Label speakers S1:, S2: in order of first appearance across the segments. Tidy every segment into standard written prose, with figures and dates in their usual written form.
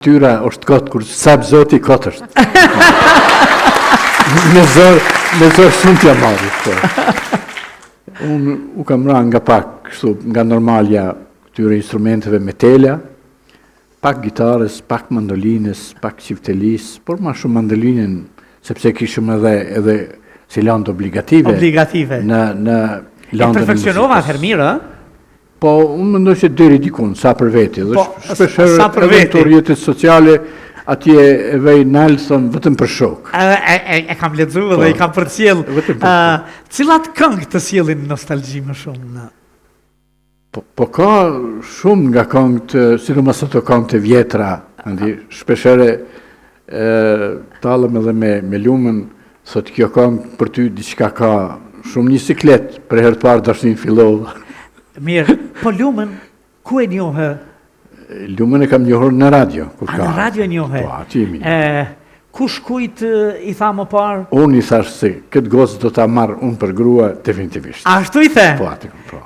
S1: Tyra është kotë, kur sab zoti kotë është. Me zor shumë t'ja marri. Unë u kam ra nga pak, nga normalja këtyre instrumenteve me telja, pak gitarës, pak mandolinës, pak qiftelis, por ma shumë mandolinën, sepse kishëm edhe si landë obligative. Në landën e muzikës.
S2: E perfekcionova atëherë mirë,
S1: Po, unë mendoj se deri dikun, sa për veti. Dhe shpesherë edhe të rjetët sociale, atje e vej nalë, thonë, vetëm për shok.
S2: E kam lexu dhe i kam përcjell. Cilat këngë të sjellin nostalgji më shumë?
S1: Po ka shumë nga këngët, sidomos ato këngët e vjetra, shpesherë talëm edhe me lumën, thotë kjo këngë për ty diçka ka shumë një siklet, për herë të parë dashnin fillova.
S2: Mirë, po lumën, ku e njohë?
S1: Lumën e kam njohër në radio.
S2: Në radio e njohë?
S1: Po, aty jemi.
S2: Kush kujt i tha më parë?
S1: Unë i thash se këtë gozë do ta marr unë për grua definitivisht.
S2: Ashtu i the?
S1: Po, aty po.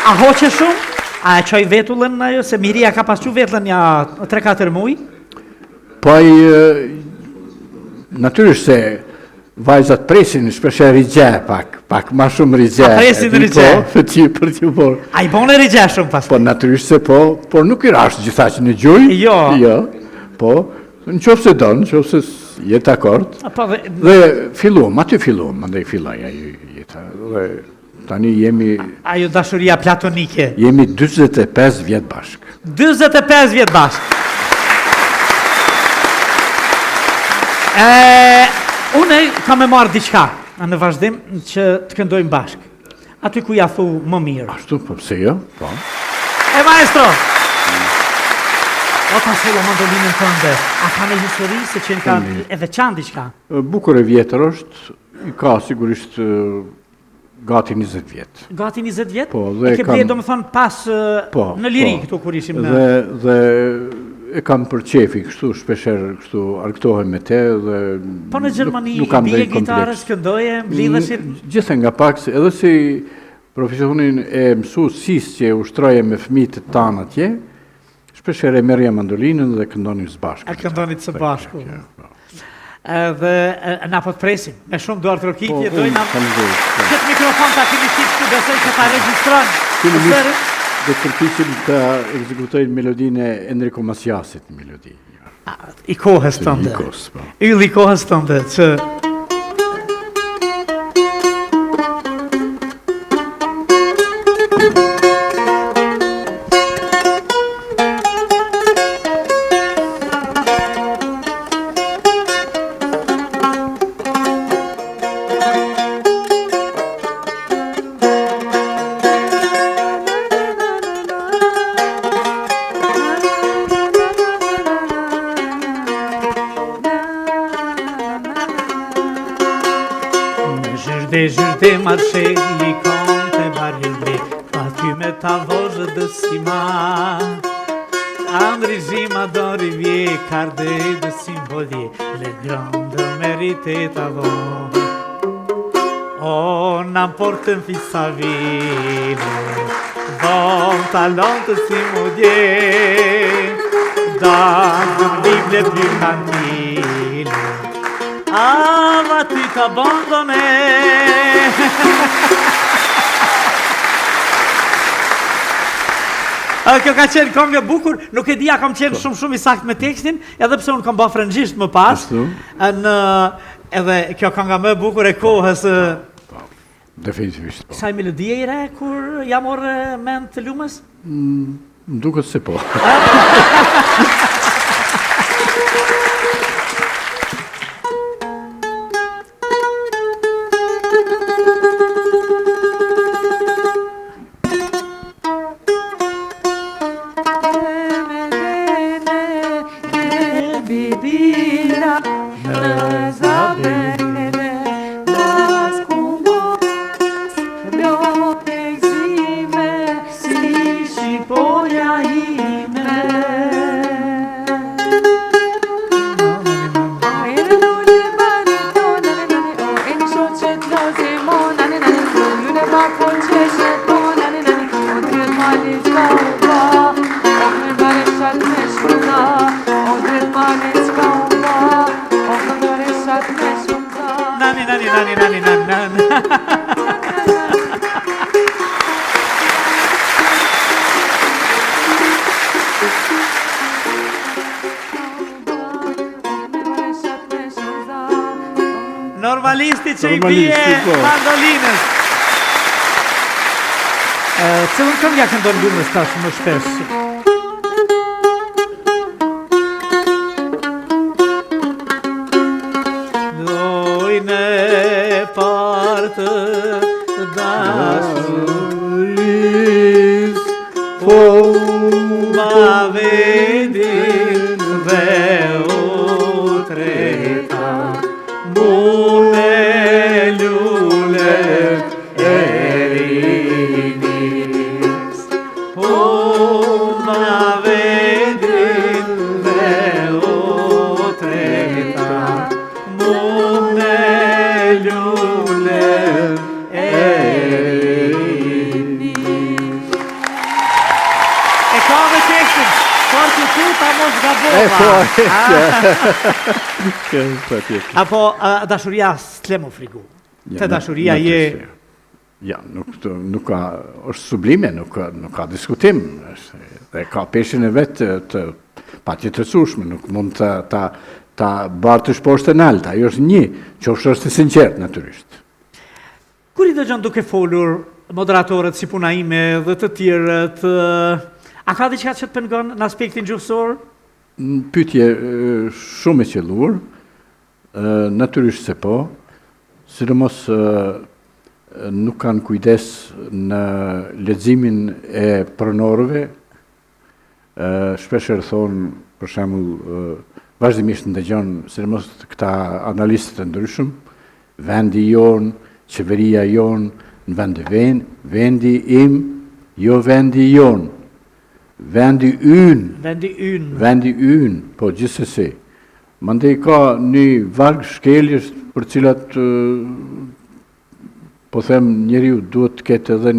S2: A hoqe shumë? A e qoj vetullën ajo? Se Miria ka pasqu vetullën ja 3-4 muj?
S1: Po, natyrisht se vajzat presin, shpeshe rigje pak ma shumë rigje.
S2: A presin rigje?
S1: Po, për t'ju por.
S2: A i bone rigje shumë pas?
S1: Po, natyrisht se po, por nuk i rash gjitha që në gjuj.
S2: Jo.
S1: Po, në qofë se donë, në qofë se jetë akord. Dhe filluam, aty filluam, andaj fillaj jetë. Dhe tani jemi...
S2: Ajo dashuria platonike?
S1: Jemi 25 vjetë bashk.
S2: 25 vjetë bashk. Une kam e marrë diçka në vazhdim që të këndojmë bashk. Aty ku ja thu më mirë.
S1: Ashtu, po pse jo? Po.
S2: E maestro! O ta solo mandolinën tënde, a ka në histori se që në ka edhe qanë diçka?
S1: Bukur e vjetër është, i ka sigurisht gati 20 vjetë.
S2: Gati 20 vjetë?
S1: Po,
S2: dhe e ke bje do më thonë pas në liri këtu kur ishim në...
S1: Dhe e kam për qefi, kështu shpesher, kështu arktohem me te dhe...
S2: Po në Gjermani, bije gitarës, këndoje, blidheshit?
S1: Gjithë nga pak, edhe si profesionin e mësuesis që ushtroje me fëmijët të tanë atje, shpesher e merja mandolinën dhe këndonim së bashku.
S2: A këndonit së bashku. Dhe na po të presim, me shumë duar të rokitje, dojna... Këtë mikrofon të kemi qipë të besoj që ta regjistronë.
S1: Dhe të përpiqim të ekzekutojnë melodinë e Enrico Masiasit, melodi.
S2: I kohës tënde. I kohës tënde, që... Jurde marché li conte variable parfume ta voce de sima Andri zima dans rivière cardé de symbolier le grande mérité t'avant on emporte un fils à ville bon talent de simodier dans un livre plus canile Ah, va-tu t'abandonner? Kjo ka qenë këngë e bukur, nuk e dija kam qenë shumë i saktë me tekstin, edhe pse unë kam bërë frëngjisht më pas. Edhe kjo kënga më e bukur e kohës.
S1: Definitivisht po.
S2: Sa melodie i re kur ja morë mend të lumës?
S1: Më duket se po.
S2: Normalisti që i bie mandolinës. Cilën këngë ja këndon Lumës tash më shpesh? Dojnë partë dashuris, po ma vedin dhe u treta, mune lule erinis, po ma vedin dhe u treta, mune lule erinis. E ka me tekstin, por që tu ta mos gabova. Apo dashuria s'le më frigu. Te dashuria je...
S1: Ja, nuk ka, është sublime, nuk ka diskutim. Dhe ka peshin e vetë të patjetërsueshme, nuk mund ta bartësh poshtë naltë, ajo është një, qofsh është i sinqert natyrisht.
S2: Kur i dëgjon duke folur moderatorët si puna ime dhe të tjerët, a ka diçka që të pengon në aspektin gjuhësor?
S1: Pyetje shumë e qelluar, natyrisht se po, sidomos nuk kanë kujdes në leximin e pronorëve, shpeshherë thonë, për shembull, vazhdimisht ndëgjon, sidomos këta analistët e ndryshëm, vendi jon, qeveria jon, në vendi im, jo vendi jon. Vendi yn, po gjithsesi. Mandej ka një varg shkeljesh për cilat po them njeriu duhet të ketë edhe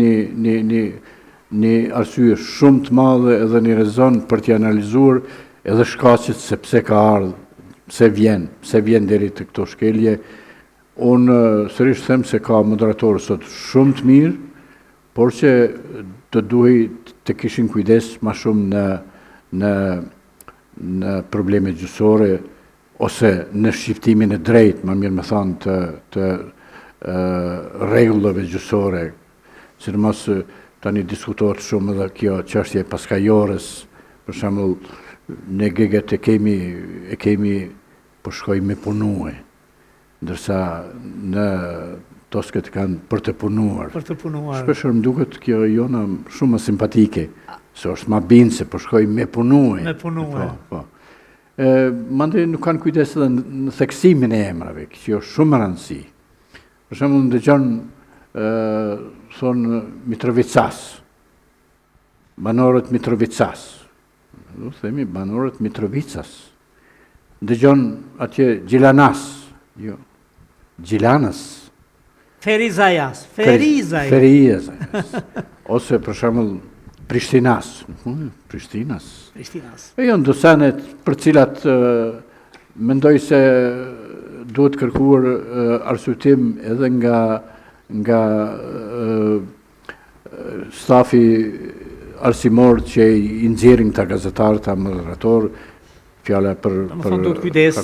S1: një arsye shumë të madhe edhe një rezon për t'i analizuar edhe shkaqet se pse ka ardhur, pse vjen deri te këto shkelje. Unë sërish them se ka moderatorë sot shumë të mirë, por që të duhej të kishin kujdes ma shumë në probleme gjysore ose në shqiptimin e drejtë, më mirë me thënë të rregullave gjysore. Sidomos tani diskutohet shumë edhe kjo çështje e paskajores, për shembull, ne geget e kemi po shkojmë me punue, ndërsa në tosket kanë për të punuar. Shpeshherë më duket kjo jona shumë më simpatike, se është ma binë se po shkoj me punue. Po. Mandej nuk kanë kujdes edhe në theksimin e emrave, që është shumë më rëndësi. Për shembull ndëgjon thonë Mitrovicas, banorët Mitrovicas. Do themi banorët Mitrovicas. Ndëgjon atje Gjilanas, jo, Gjilanas.
S2: Ferizajas.
S1: Ose për shembull Prishtinas. Prishtinas. E jo ndosanet për cilat mendoj se duhet kërkuar arsyetim edhe nga stafi arsimor që i nxjerrin këta gazetarë, ta moderator, fjala për
S2: duhet kujdes,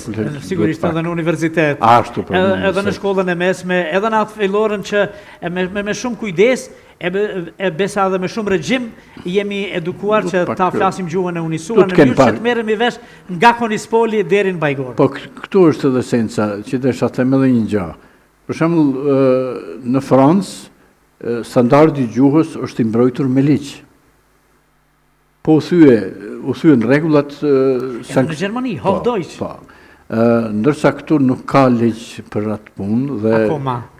S2: sigurisht edhe në universitet.
S1: Ashtu për
S2: edhe në shkollën e mesme, edhe në atë fillorën që me shumë kujdes, e besa edhe me shumë regjim, jemi edukuar që ta flasim gjuhën e unisuar, në mënyrë që të merremi vesh nga Konispoli deri në Bajgor.
S1: Po këtu është edhe senca, që desha të them edhe një gjë. Për shembull, në Francë, standardi i gjuhës është i mbrojtur me ligj. Po u thyen rregullat
S2: në Gjermani, Hochdeutsch.
S1: Po. Ndërsa këtu nuk ka ligj për atë punë dhe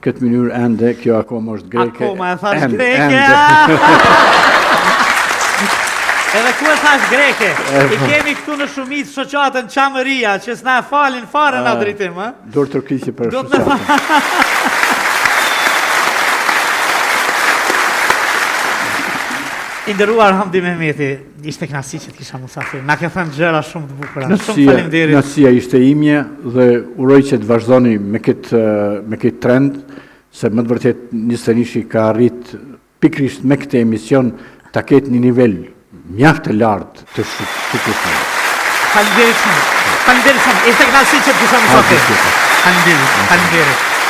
S1: këtë mënyrë ende kjo akoma është greke.
S2: Akoma e thash greke. Edhe ku e thash greke? I kemi këtu në shumicë shoqatën Çamëria që s'na falin fare në drejtim, ha?
S1: Dur tërkiqje për shoqatën.
S2: I nderuar Hamdi Mehmeti, ishte kënaqësi që të kisha musafir. Na ke thënë gjëra shumë të bukura. Shumë faleminderit.
S1: Kënaqësia ishte imje dhe uroj që të vazhdoni me këtë trend, se më të vërtet një stanishi ka arrit pikrisht me këtë emision ta ketë një nivel mjaft të lartë të shqiptarëve.
S2: Faleminderit shumë. Ishte kënaqësi që të kisha musafir. Faleminderit.